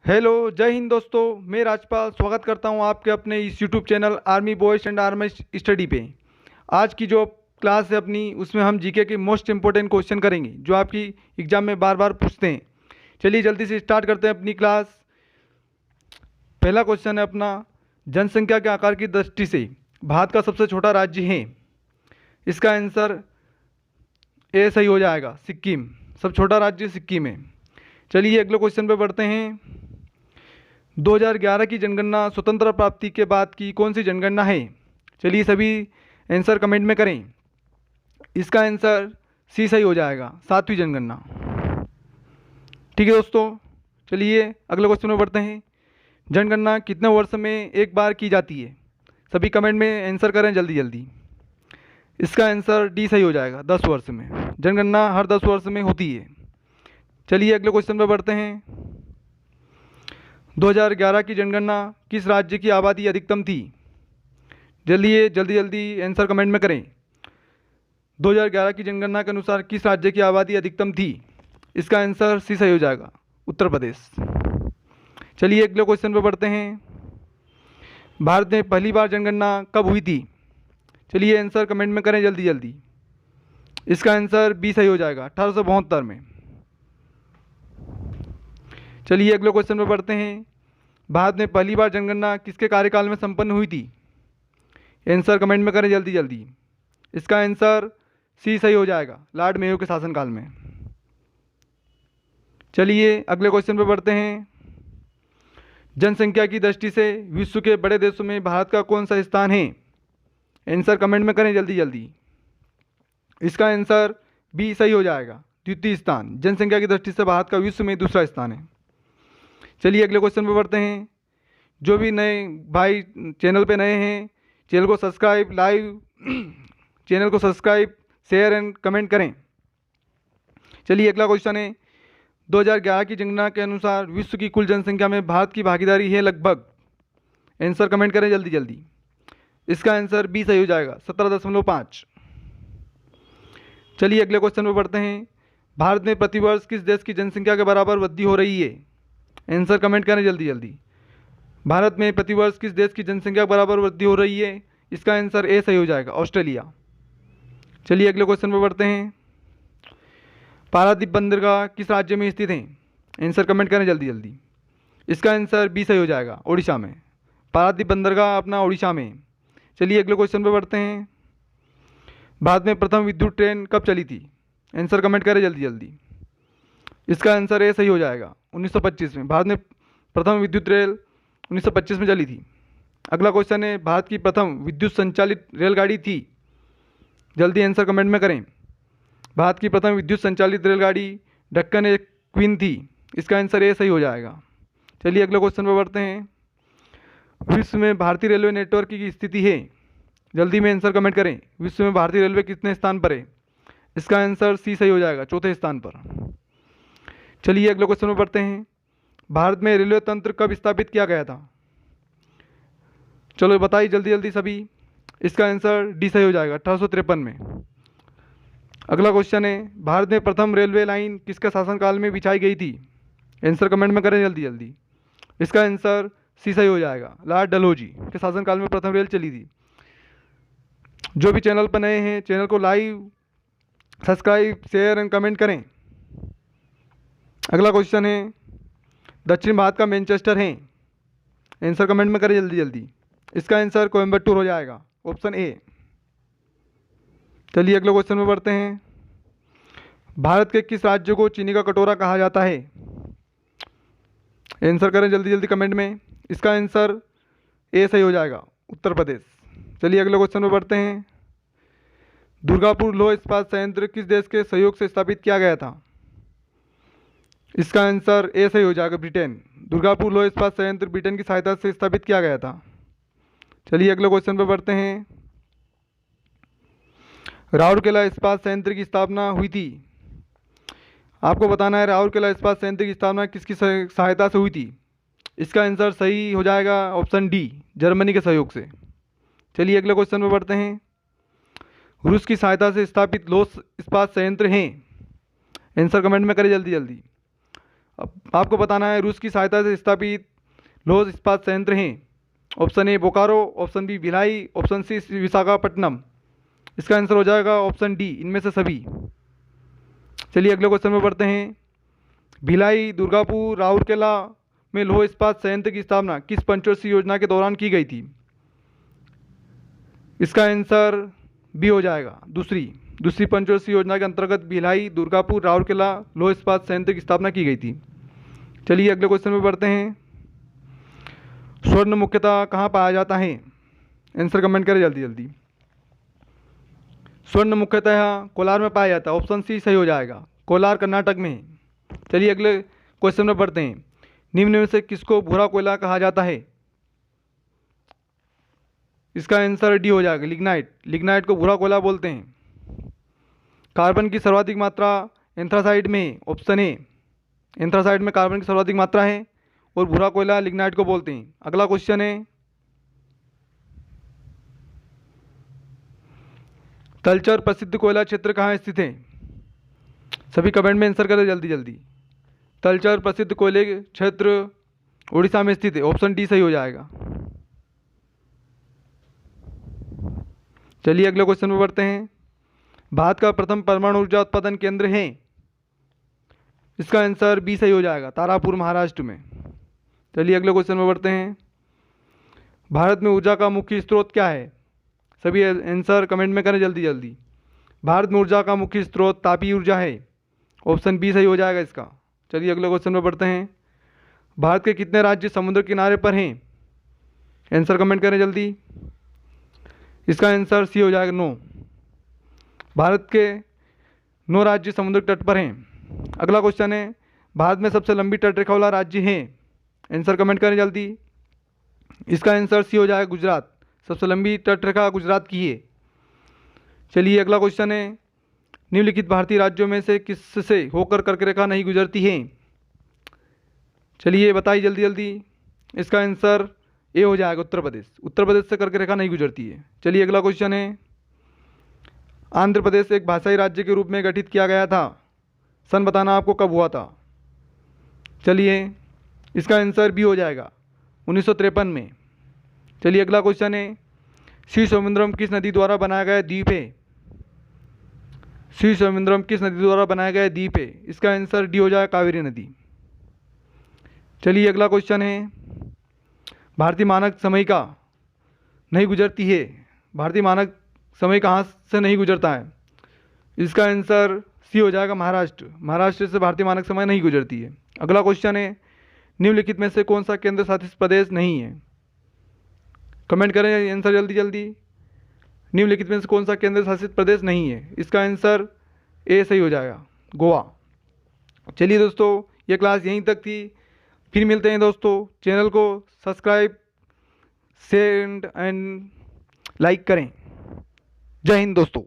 Hello, जय हिंद दोस्तों। मैं राजपाल स्वागत करता हूं आपके अपने इस YouTube channel army boys and army study पे। आज की जो क्लास है अपनी, उसमें हम जीके के मोस्ट इंपॉर्टेंट क्वेश्चन करेंगे जो आपकी एग्जाम में बार बार पूछते हैं। चलिए जल्दी से स्टार्ट करते हैं अपनी क्लास। पहला क्वेश्चन है अपना, जनसंख्या के आकार की दृष्टि से भारत का सबसे छोटा राज्य है। इसका आंसर ए सही हो जाएगा, सिक्किम। सब छोटा राज्य सिक्किम है। चलिए अगले क्वेश्चन पे बढ़ते हैं। 2011 की जनगणना स्वतंत्रता प्राप्ति के बाद की कौन सी जनगणना है? चलिए सभी आंसर कमेंट में करें। इसका आंसर सी सही हो जाएगा, 7वीं जनगणना। ठीक है दोस्तों, चलिए अगले क्वेश्चन में बढ़ते हैं। जनगणना कितने वर्ष में एक बार की जाती है? सभी कमेंट में आंसर करें जल्दी जल्दी। इसका आंसर डी सही हो जाएगा, 10 वर्ष में। जनगणना हर 10 वर्ष में होती है। चलिए अगले क्वेश्चन पर बढ़ते हैं। 2011 की जनगणना किस राज्य की आबादी अधिकतम थी? जल्दी जल्दी जल्दी आंसर कमेंट में करें। 2011 की जनगणना के अनुसार किस राज्य की आबादी अधिकतम थी? इसका आंसर सी सही हो जाएगा, उत्तर प्रदेश। चलिए अगले क्वेश्चन पर बढ़ते हैं। भारत में पहली बार जनगणना कब हुई थी? चलिए आंसर कमेंट में करें जल्दी जल्दी। इसका आंसर बी सही हो जाएगा, 1872 में। चलिए अगले क्वेश्चन पर बढ़ते हैं। भारत में पहली बार जनगणना किसके कार्यकाल में संपन्न हुई थी? आंसर कमेंट में करें जल्दी जल्दी। इसका आंसर सी सही हो जाएगा, लॉर्ड मेयो के शासनकाल में। चलिए अगले क्वेश्चन पर बढ़ते हैं। जनसंख्या की दृष्टि से विश्व के बड़े देशों में भारत का कौन सा स्थान है? आंसर कमेंट में करें जल्दी जल्दी। इसका आंसर बी सही हो जाएगा, द्वितीय स्थान। जनसंख्या की दृष्टि से भारत का विश्व में दूसरा स्थान है। चलिए अगले क्वेश्चन पर बढ़ते हैं। जो भी नए भाई चैनल पे नए हैं, चैनल को सब्सक्राइब, चैनल को सब्सक्राइब, शेयर एंड कमेंट करें। चलिए अगला क्वेश्चन है। 2011 की जनगणना के अनुसार विश्व की कुल जनसंख्या में भारत की भागीदारी है लगभग। आंसर कमेंट करें जल्दी जल्दी। इसका आंसर बी सही हो जाएगा, 17.5। चलिए अगले क्वेश्चन पर बढ़ते हैं। भारत में प्रतिवर्ष किस देश की जनसंख्या के बराबर वृद्धि हो रही है? आंसर कमेंट करें जल्दी जल्दी। भारत में प्रतिवर्ष किस देश की जनसंख्या के बराबर वृद्धि हो रही है? इसका आंसर ए सही हो जाएगा, ऑस्ट्रेलिया। चलिए अगले क्वेश्चन पर बढ़ते हैं। पारादीप बंदरगाह किस राज्य में स्थित है? आंसर कमेंट करें जल्दी जल्दी। इसका आंसर बी सही हो जाएगा, ओडिशा में। पारादीप बंदरगाह अपना ओडिशा में। चलिए अगले क्वेश्चन पर बढ़ते हैं। भारत में प्रथम विद्युत ट्रेन कब चली थी? आंसर कमेंट करें जल्दी जल्दी। इसका आंसर ए सही हो जाएगा, 1925 में। भारत में प्रथम विद्युत रेल 1925 में चली थी। अगला क्वेश्चन है, भारत की प्रथम विद्युत संचालित रेलगाड़ी थी। जल्दी आंसर कमेंट में करें। भारत की प्रथम विद्युत संचालित रेलगाड़ी ढक्कन एक क्वीन थी। इसका आंसर ए सही हो जाएगा। चलिए अगले क्वेश्चन पर बढ़ते हैं। विश्व में भारतीय रेलवे नेटवर्क की स्थिति है। जल्दी में आंसर कमेंट करें। विश्व में भारतीय रेलवे कितने स्थान पर है? इसका आंसर सी सही हो जाएगा, चौथे स्थान पर। चलिए अगले क्वेश्चन पर बढ़ते हैं। भारत में रेलवे तंत्र कब स्थापित किया गया था? चलो बताइए जल्दी जल्दी सभी। इसका आंसर डी सही हो जाएगा, 1853 में। अगला क्वेश्चन है, भारत में प्रथम रेलवे लाइन किसके शासनकाल में बिछाई गई थी? आंसर कमेंट में करें जल्दी जल्दी। इसका आंसर सी सही हो जाएगा, लॉर्ड डलहौजी के शासनकाल में प्रथम रेल चली थी। जो भी चैनल पर नए हैं, चैनल को live subscribe, share and comment करें। अगला क्वेश्चन है, दक्षिण भारत का मैनचेस्टर है। आंसर कमेंट में करें जल्दी जल्दी। इसका आंसर कोयम्बटूर हो जाएगा, ऑप्शन ए। चलिए अगले क्वेश्चन में बढ़ते हैं। भारत के किस राज्य को चीनी का कटोरा कहा जाता है? आंसर करें जल्दी जल्दी कमेंट में। इसका आंसर ए सही हो जाएगा, उत्तर प्रदेश। चलिए अगले क्वेश्चन में बढ़ते हैं। दुर्गापुर लौह इस्पात संयंत्र किस देश के सहयोग से स्थापित किया गया था? इसका आंसर ए सही हो जाएगा, ब्रिटेन। दुर्गापुर लौह इस्पात संयंत्र ब्रिटेन की सहायता से स्थापित किया गया था। चलिए अगले क्वेश्चन पर बढ़ते हैं। राउरकेला इस्पात संयंत्र की स्थापना हुई थी। आपको बताना है राउरकेला इस्पात संयंत्र की स्थापना किसकी सहायता से हुई थी। इसका आंसर सही हो जाएगा, ऑप्शन डी, जर्मनी के सहयोग से। चलिए अगले क्वेश्चन पर बढ़ते हैं। रूस की सहायता से स्थापित लौह इस्पात संयंत्र हैं। आंसर कमेंट में करें जल्दी जल्दी। अब आपको बताना है रूस की सहायता से स्थापित लौह इस्पात संयंत्र हैं। Option A Bokaro, option B Bhilai, option C Visakhapatnam. इसका आंसर हो जाएगा ऑप्शन डी, इनमें से सभी। चलिए अगले क्वेश्चन में बढ़ते हैं। भिलाई, दुर्गापुर, राउरकेला में लौह इस्पात संयंत्र की स्थापना किस पंचवर्षीय योजना के दौरान की गई थी? इसका आंसर बी हो जाएगा, दूसरी पंचवर्षीय योजना के अंतर्गत भिलाई, दुर्गापुर, राउरकेला लौह इस्पात संयंत्र की स्थापना की गई थी। चलिए अगले क्वेश्चन में बढ़ते हैं। स्वर्ण मुख्यतः कहाँ पाया जाता है? आंसर कमेंट करें जल्दी जल्दी। स्वर्ण मुख्यतः कोलार में पाया जाता है। ऑप्शन सी सही हो जाएगा, कोलार कर्नाटक में है। चलिए अगले क्वेश्चन में बढ़ते हैं। निम्न में से किसको भूरा कोयला कहा जाता है? इसका आंसर डी हो जाएगा, लिग्नाइट को भूरा कोयला बोलते हैं। कार्बन की सर्वाधिक मात्रा एंथ्रासाइड में है। ऑप्शन ए, एंथ्रासाइड में कार्बन की सर्वाधिक मात्रा है और भूरा कोयला लिग्नाइट को बोलते हैं। अगला क्वेश्चन है, तलचर प्रसिद्ध कोयला क्षेत्र कहाँ स्थित है? सभी कमेंट में आंसर करें जल्दी जल्दी। तलचर प्रसिद्ध कोयले क्षेत्र उड़ीसा में स्थित है। ऑप्शन डी सही हो जाएगा। चलिए अगले क्वेश्चन में बढ़ते हैं। भारत का प्रथम परमाणु ऊर्जा उत्पादन केंद्र है? इसका आंसर बी सही हो जाएगा, तारापुर महाराष्ट्र में। चलिए अगले क्वेश्चन में बढ़ते हैं। भारत में ऊर्जा का मुख्य स्रोत क्या है? सभी आंसर कमेंट में करें जल्दी जल्दी। भारत में ऊर्जा का मुख्य स्रोत तापीय ऊर्जा है। ऑप्शन बी सही हो जाएगा इसका। चलिए अगले क्वेश्चन में बढ़ते हैं। भारत के कितने राज्य समुद्र किनारे पर हैं? आंसर कमेंट करें जल्दी। इसका आंसर सी हो जाएगा, 9। भारत के 9 राज्य समुद्र तट पर हैं। अगला क्वेश्चन है, भारत में सबसे लंबी तटरेखा वाला राज्य है? आंसर कमेंट करें जल्दी। इसका आंसर सी हो जाएगा, गुजरात। सबसे लंबी तटरेखा गुजरात की है। चलिए अगला क्वेश्चन है, निम्नलिखित भारतीय राज्यों में से किससे होकर कर्क रेखा नहीं गुजरती है? चलिए बताइए जल्दी जल्दी। इसका आंसर ए हो जाएगा, उत्तर प्रदेश। उत्तर प्रदेश से कर्क रेखा नहीं गुजरती है। चलिए अगला क्वेश्चन है, आंध्र प्रदेश एक भाषाई राज्य के रूप में गठित किया गया था। सन बताना आपको कब हुआ था? चलिए इसका आंसर बी हो जाएगा, 1953 में। चलिए अगला क्वेश्चन है, श्री समुद्रम किस नदी द्वारा बनाया गया द्वीप है? श्री समुद्रम किस नदी द्वारा बनाया गया द्वीप है? इसका आंसर डी हो जाएगा, कावेरी नदी। चलिए अगला क्वेश्चन है, भारतीय मानक समयिका नहीं गुजरती है। भारतीय मानक समय कहाँ से नहीं गुजरता है? इसका आंसर सी हो जाएगा, महाराष्ट्र। महाराष्ट्र से भारतीय मानक समय नहीं गुजरती है। अगला क्वेश्चन है, निम्नलिखित में से कौन सा केंद्र शासित प्रदेश नहीं है? कमेंट करें आंसर जल्दी जल्दी। निम्नलिखित में से कौन सा केंद्र शासित प्रदेश नहीं है? इसका आंसर ए सही हो जाएगा, गोवा। चलिए दोस्तों, ये क्लास यहीं तक थी। फिर मिलते हैं दोस्तों। चैनल को सब्सक्राइब, शेयर एंड लाइक करें। जय हिंद दोस्तों।